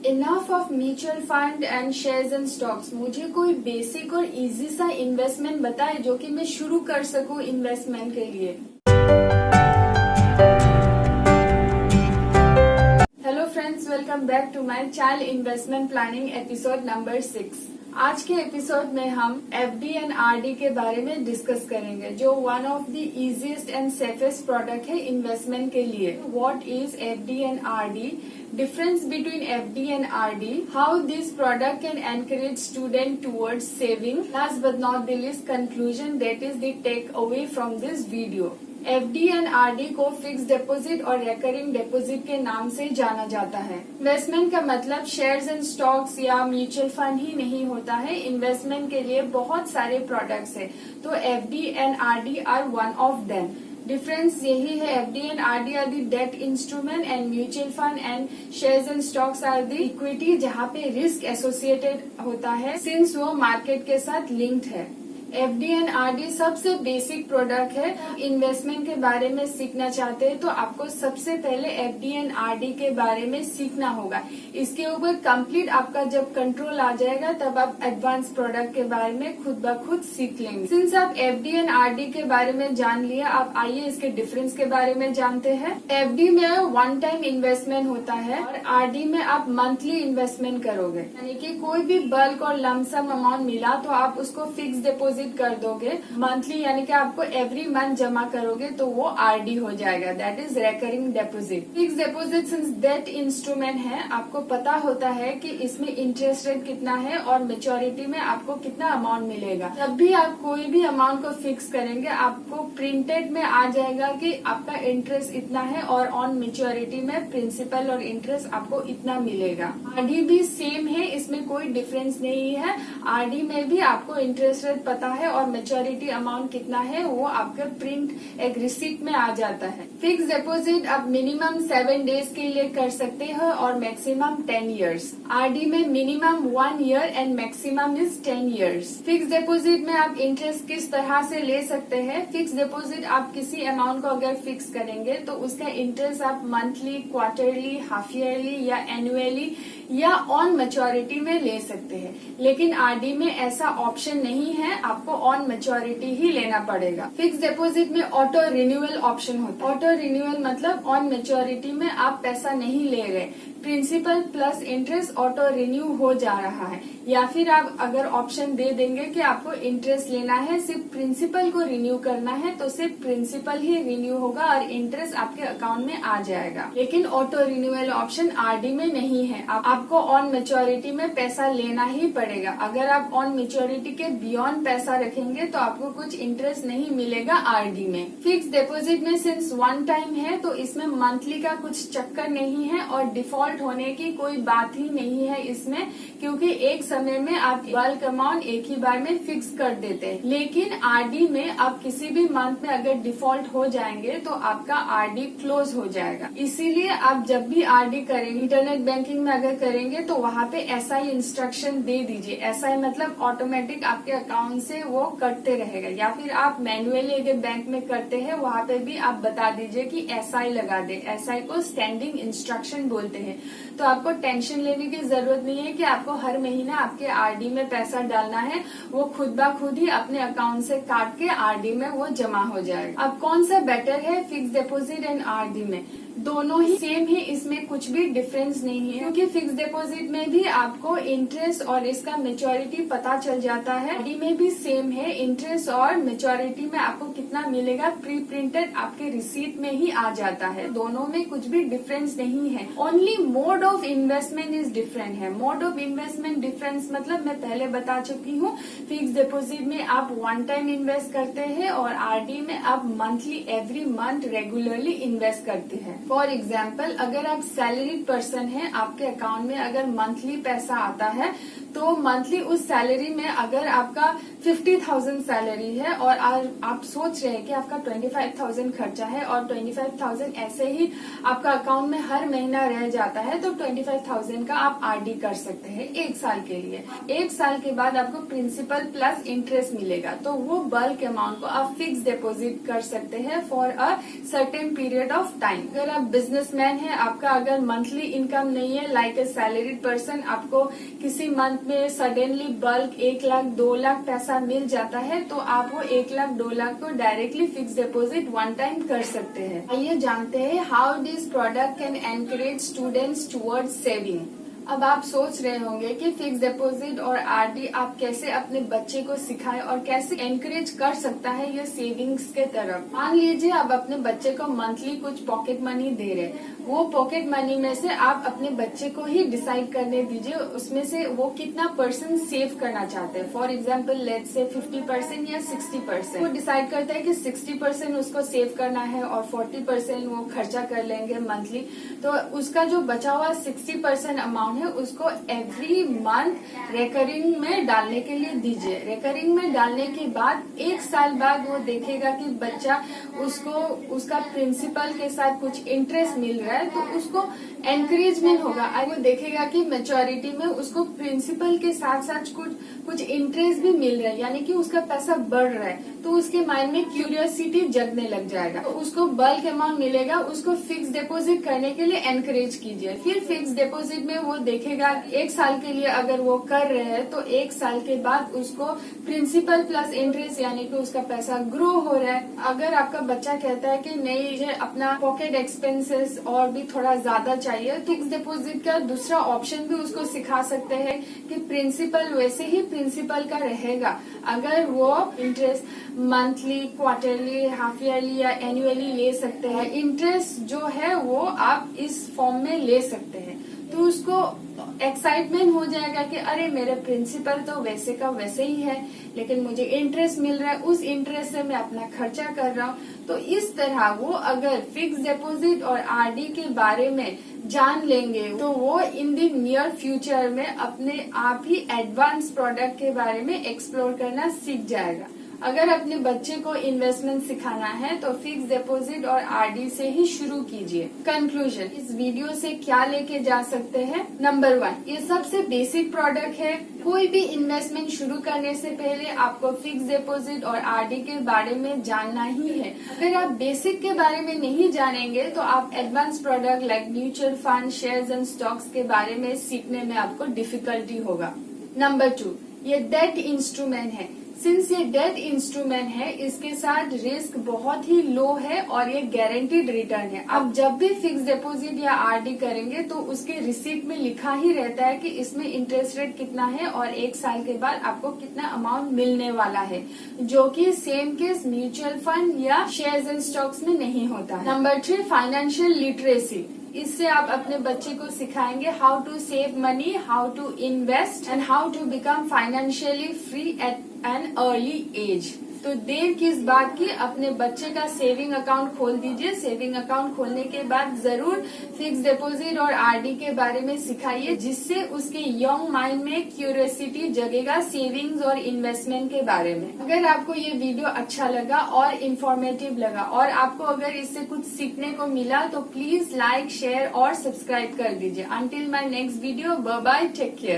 Enough of mutual fund and shares and stocks. मुझे कोई basic और इजी सा इन्वेस्टमेंट बताए जो कि मैं शुरू कर सकूं इन्वेस्टमेंट के लिए। Hello friends, welcome back to my channel investment planning episode number 6। आज के एपिसोड में हम एफडी एंड आरडी के बारे में डिस्कस करेंगे, जो one of the easiest and safest product है इन्वेस्टमेंट के लिए। What is FD and RD, difference between FD and RD, how this product can encourage student towards saving, last but not the least conclusion, that is the takeaway from this video। FD and RD को fix deposit और recurring deposit के नाम से जाना जाता है। Investment का मतलब शेयर्स एंड स्टॉक्स या म्यूचुअल फंड ही नहीं होता है। इन्वेस्टमेंट के लिए बहुत सारे प्रोडक्ट्स है, तो FD and RD are one of them. Difference यही है, FD and RD are the debt instrument and mutual fund and shares and stocks are the equity, जहाँ पे रिस्क एसोसिएटेड होता है सिंस वो मार्केट के साथ लिंक्ड है। एफडी एंड आरडी सबसे बेसिक प्रोडक्ट है। इन्वेस्टमेंट के बारे में सीखना चाहते हैं तो आपको सबसे पहले एफडी एंड आरडी के बारे में सीखना होगा। इसके ऊपर कंप्लीट आपका जब कंट्रोल आ जाएगा तब आप एडवांस प्रोडक्ट के बारे में खुद ब खुद सीख लेंगे। सिंस आप एफडी एंड आरडी के बारे में जान लिया, आप आइए इसके डिफरेंस के बारे में जानते हैं। एफडी में वन टाइम इन्वेस्टमेंट होता है और आरडी में आप मंथली इन्वेस्टमेंट करोगे, यानी कि कोई भी बल्क और लमसम अमाउंट मिला तो आप उसको फिक्स डिपॉजिट कर दोगे मंथली, यानी कि आपको एवरी मंथ जमा करोगे तो वो आरडी हो जाएगा, that is recurring deposit. Fix deposit since debt instrument है, आपको पता होता है कि इसमें इंटरेस्ट रेट कितना है और मेच्योरिटी में आपको कितना अमाउंट मिलेगा। जब भी आप कोई भी अमाउंट को फिक्स करेंगे आपको प्रिंटेड में आ जाएगा कि आपका इंटरेस्ट इतना है और ऑन मेच्योरिटी में प्रिंसिपल और इंटरेस्ट आपको इतना मिलेगा। आरडी भी सेम है, इसमें कोई डिफरेंस नहीं है। आरडी में भी आपको इंटरेस्ट रेट पता है और मेच्योरिटी अमाउंट कितना है वो आपके प्रिंट एक रिसीट में आ जाता है। फिक्स डिपॉजिट आप मिनिमम 7 डेज के लिए कर सकते हो और मैक्सिमम 10 इयर्स। आरडी में minimum 1 year and maximum is 10 years. Fix deposit में आप इंटरेस्ट किस तरह से ले सकते हैं? फिक्स डिपॉजिट आप किसी अमाउंट को अगर फिक्स करेंगे तो उसका इंटरेस्ट आप मंथली, क्वार्टरली, हाफ ईयरली या एनुअली या ऑन मैच्योरिटी में ले सकते हैं। लेकिन आरडी में ऐसा ऑप्शन नहीं है, आपको ऑन मैच्योरिटी ही लेना पड़ेगा। फिक्स डिपॉजिट में ऑटो रिन्यूअल ऑप्शन होता है। ऑटो रिन्यूअल मतलब ऑन मैच्योरिटी में आप पैसा नहीं ले रहे, principal plus interest auto renew हो जा रहा है। या फिर आप अगर ऑप्शन दे देंगे कि आपको इंटरेस्ट लेना है, सिर्फ प्रिंसिपल को रिन्यू करना है तो सिर्फ प्रिंसिपल ही रिन्यू होगा और इंटरेस्ट आपके अकाउंट में आ जाएगा। लेकिन ऑटो रिन्यूअल ऑप्शन आरडी में नहीं है, आपको ऑन मैच्योरिटी में पैसा लेना ही पड़ेगा। अगर आप ऑन मैच्योरिटी के बियॉन्ड पैसा रखेंगे तो आपको कुछ इंटरेस्ट नहीं मिलेगा आरडी में। फिक्स डिपॉजिट में सिंस वन टाइम है तो इसमें मंथली का कुछ चक्कर नहीं है और डिफॉल्ट होने की कोई बात ही नहीं है इसमें, क्योंकि एक समय में आप बल्क अमाउंट एक ही बार में फिक्स कर देते हैं। लेकिन आरडी में आप किसी भी मंथ में अगर डिफॉल्ट हो जाएंगे तो आपका आरडी क्लोज हो जाएगा। इसीलिए आप जब भी आरडी करेंगे, इंटरनेट बैंकिंग में अगर करेंगे तो वहाँ पे एसआई इंस्ट्रक्शन दे दीजिए। एसआई मतलब ऑटोमेटिक आपके अकाउंट से वो कटते रहेगा, या फिर आप मैन्युअली अगर बैंक में करते हैं वहाँ पे भी आप बता दीजिए कि एसआई लगा दे। एसआई को स्टैंडिंग इंस्ट्रक्शन बोलते हैं। तो आपको टेंशन लेने की जरूरत नहीं है कि आपको हर महीना आपके आरडी में पैसा डालना है, वो खुद ब खुद ही अपने अकाउंट से काट के आरडी में वो जमा हो जाएगा। अब कौन सा बेटर है फिक्स डिपॉजिट एंड आरडी में? दोनों ही सेम है, इसमें कुछ भी डिफरेंस नहीं है, क्योंकि फिक्स डिपॉजिट में भी आपको इंटरेस्ट और इसका मेच्योरिटी पता चल जाता है। आरडी में भी सेम है, इंटरेस्ट और मेच्योरिटी में आपको कितना मिलेगा प्री प्रिंटेड आपके रिसीट में ही आ जाता है। दोनों में कुछ भी डिफरेंस नहीं है, only mode of investment is different है। मोड ऑफ इन्वेस्टमेंट डिफरेंस मतलब मैं पहले बता चुकी हूँ। फिक्स डिपॉजिट में आप वन टाइम इन्वेस्ट करते हैं और आरडी में आप monthly every month regularly invest करते हैं। फॉर एग्जाम्पल, अगर आप सैलरीड पर्सन हैं, आपके अकाउंट में अगर मंथली पैसा आता है तो मंथली उस सैलरी में अगर आपका 50,000 सैलरी है और आप सोच रहे हैं कि आपका 25,000 खर्चा है और 25,000 ऐसे ही आपका अकाउंट में हर महीना रह जाता है, तो 25,000 का आप आरडी कर सकते हैं 1 साल के लिए। 1 साल के बाद आपको प्रिंसिपल प्लस इंटरेस्ट मिलेगा, तो वो बल्क अमाउंट को आप फिक्स डिपॉजिट कर सकते हैं for a certain period of time. अगर आप बिजनेसमैन हैं, आपका अगर मंथली इनकम नहीं है, लाइक ए सैलरीड पर्सन, आपको किसी मंथ में सडनली बल्क 1 लाख 2 लाख पैसा मिल जाता है, तो आप वो 1 लाख 2 लाख को directly fix deposit one time कर सकते हैं। आइए जानते हैं how this product can encourage students towards saving. अब आप सोच रहे होंगे कि फिक्स डिपॉजिट और आरडी आप कैसे अपने बच्चे को सिखाएं और कैसे एनकरेज कर सकता है ये सेविंग्स के तरफ। मान लीजिए आप अपने बच्चे को मंथली कुछ पॉकेट मनी दे रहे हैं, वो पॉकेट मनी में से आप अपने बच्चे को ही डिसाइड करने दीजिए उसमें से वो कितना % सेव करना चाहते हैं। फॉर एग्जाम्पल लेट्स से 50% या 60%। वो डिसाइड करता है कि 60% उसको सेव करना है और 40% वो खर्चा कर लेंगे मंथली। तो उसका जो बचा हुआ 60% अमाउंट है उसको एवरी मंथ रेकरिंग में डालने के लिए दीजिए। रेकरिंग में डालने के बाद 1 साल बाद वो देखेगा कि बच्चा उसको उसका प्रिंसिपल के साथ कुछ इंटरेस्ट मिल रहा है, तो उसको एनकरेजमेंट होगा। वो देखेगा कि मैच्योरिटी में उसको प्रिंसिपल के साथ साथ कुछ इंटरेस्ट भी मिल रहा है, यानी कि उसका पैसा बढ़ रहा है, तो उसके माइंड में क्यूरियोसिटी जगने लग जाएगा। तो उसको बल्क अमाउंट मिलेगा, उसको फिक्स डिपॉजिट करने के लिए एनकरेज कीजिए। फिर फिक्स डिपॉजिट में वो देखेगा 1 साल के लिए अगर वो कर रहे हैं, तो 1 साल के बाद उसको प्रिंसिपल प्लस इंटरेस्ट यानी कि उसका पैसा ग्रो हो रहा है। अगर आपका बच्चा कहता है कि नहीं मुझे अपना पॉकेट एक्सपेंसेस और भी थोड़ा ज्यादा चाहिए, तो फिक्स डिपॉजिट का दूसरा ऑप्शन भी उसको सिखा सकते हैं कि प्रिंसिपल वैसे ही प्रिंसिपल का रहेगा। अगर वो interest monthly, quarterly, half yearly या एनुअली ले सकते हैं, इंटरेस्ट जो है वो आप इस फॉर्म में ले सकते हैं, तो उसको एक्साइटमेंट हो जाएगा कि अरे मेरे प्रिंसिपल तो वैसे का वैसे ही है, लेकिन मुझे इंटरेस्ट मिल रहा है, उस इंटरेस्ट से मैं अपना खर्चा कर रहा हूँ। तो इस तरह वो अगर फिक्स डिपॉजिट और आरडी के बारे में जान लेंगे, तो वो इन द नियर फ्यूचर में अपने आप ही एडवांस प्रोडक्ट के बारे में एक्सप्लोर करना सीख जाएगा। अगर अपने बच्चे को इन्वेस्टमेंट सिखाना है तो फिक्स डिपॉजिट और आरडी से ही शुरू कीजिए। कंक्लूजन, इस वीडियो से क्या लेके जा सकते हैं? नंबर 1, ये सबसे बेसिक प्रोडक्ट है। कोई भी इन्वेस्टमेंट शुरू करने से पहले आपको फिक्स डिपॉजिट और आरडी के बारे में जानना ही है। अगर आप बेसिक के बारे में नहीं जानेंगे तो आप advance product like mutual fund, shares and stocks के बारे में सीखने में आपको डिफिकल्टी होगा। नंबर 2, ये डेट इंस्ट्रूमेंट है। सिंस ये डेट इंस्ट्रूमेंट है, इसके साथ रिस्क बहुत ही लो है और ये गारंटीड रिटर्न है। आप जब भी फिक्स डिपॉजिट या आरडी करेंगे तो उसके रिसीट में लिखा ही रहता है कि इसमें इंटरेस्ट रेट कितना है और 1 साल के बाद आपको कितना अमाउंट मिलने वाला है, जो कि सेम केस म्यूचुअल फंड या शेयर्स एंड स्टॉक्स में नहीं होता है। Number 3, financial literacy. इससे आप अपने बच्चे को सिखाएंगे how to save money, how to invest and how to become financially free at an early age. तो देर किस बात की, अपने बच्चे का सेविंग अकाउंट खोल दीजिए। सेविंग अकाउंट खोलने के बाद जरूर फिक्स डिपॉजिट और आरडी के बारे में सिखाइए, जिससे उसके यंग माइंड में क्यूरियोसिटी जगेगा सेविंग्स और इन्वेस्टमेंट के बारे में। अगर आपको ये वीडियो अच्छा लगा और इन्फॉर्मेटिव लगा और आपको अगर इससे कुछ सीखने को मिला तो प्लीज लाइक, शेयर और सब्सक्राइब कर दीजिए। Until my next video, bye bye, take care.